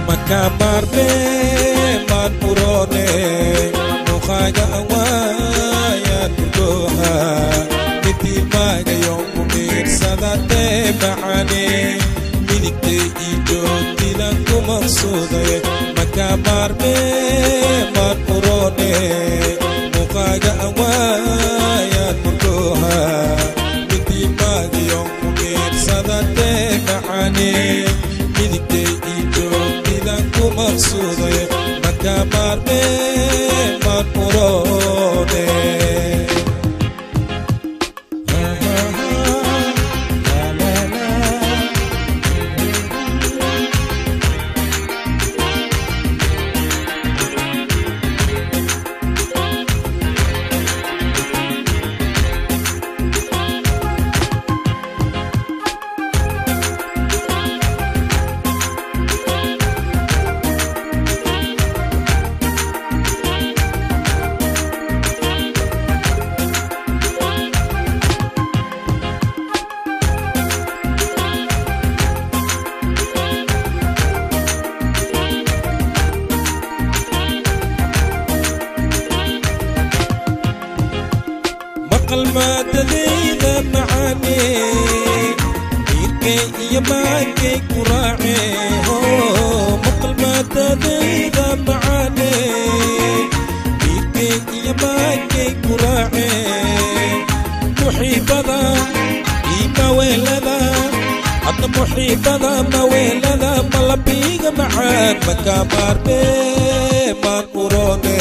makamarme man urone mukhaga awaya tuha miti maga yom mumir sadate maani minikte ijo dinan kumaksude makamarme man urone mukhaga awaya tuha miti maga yom mumir sadate maani minikte ijo مقصودة مكامر بمن مرادة المادة ذيذا معاني إيركي يماكي كراعي مقل مادة ذيذا معاني إيركي يماكي كراعي محيط ذا إيما ويلذا أنا محيط ذا ما ويلذا ملبيغ معان مكامر بمان قروني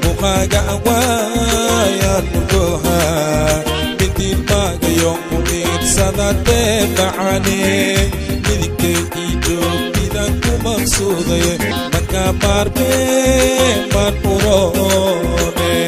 مخاقا أوايا نردوها بنتي الماغا يوم ممير سادة معاني ملكي إيجو بيدانكو مقصودة مكامر بمان قروني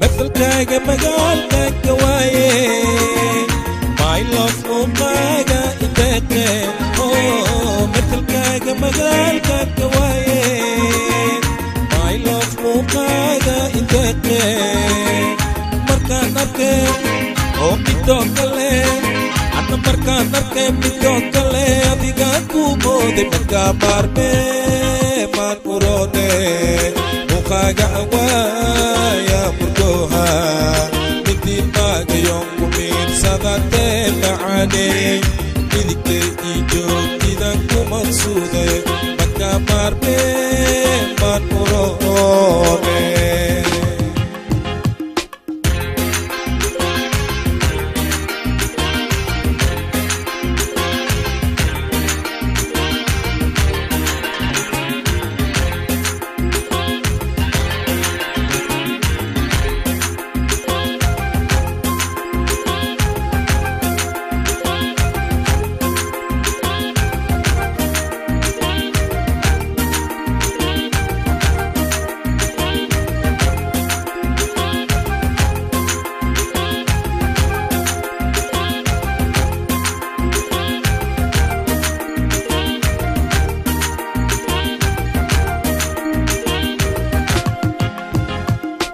مثلكاga magaalka kawaaye my love uqaaga inteeqe مثلكاga magaalka kawaaye my love uqaaga inteeqe markaan arkay oo midoo kale ana markaan arkay midoo kale adiga ku mooday markaa maarme maan urone uqaaga awaaya murdoha midii maaga yom kumir sadate macaane midigte ijo didan ku maqsuude markaa maarme maan urone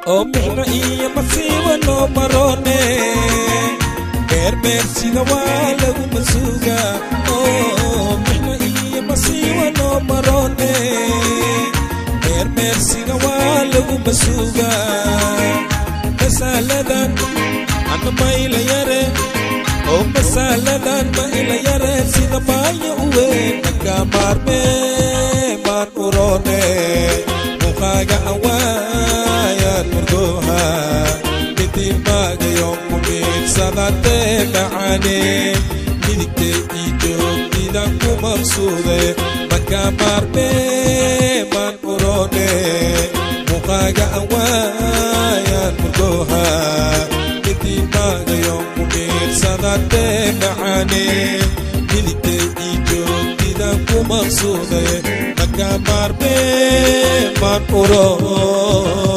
Oh mihna iya masiwa no marone mersiga walagu masuga Oh mihna iya masiwa no marone mersiga walagu masuga masaladan ana maila yare Oh masaladan maila yare sida maya uwe nakamar me man urone mukhaga awaya nurdoha biti maga yom mumir sadate maane minikte ijo didan ku maqsuude makamarme man urone mukaga awayan mudoha kiti magayong kumir sanate maane milite ijo tidak kumaksude makamarme man urone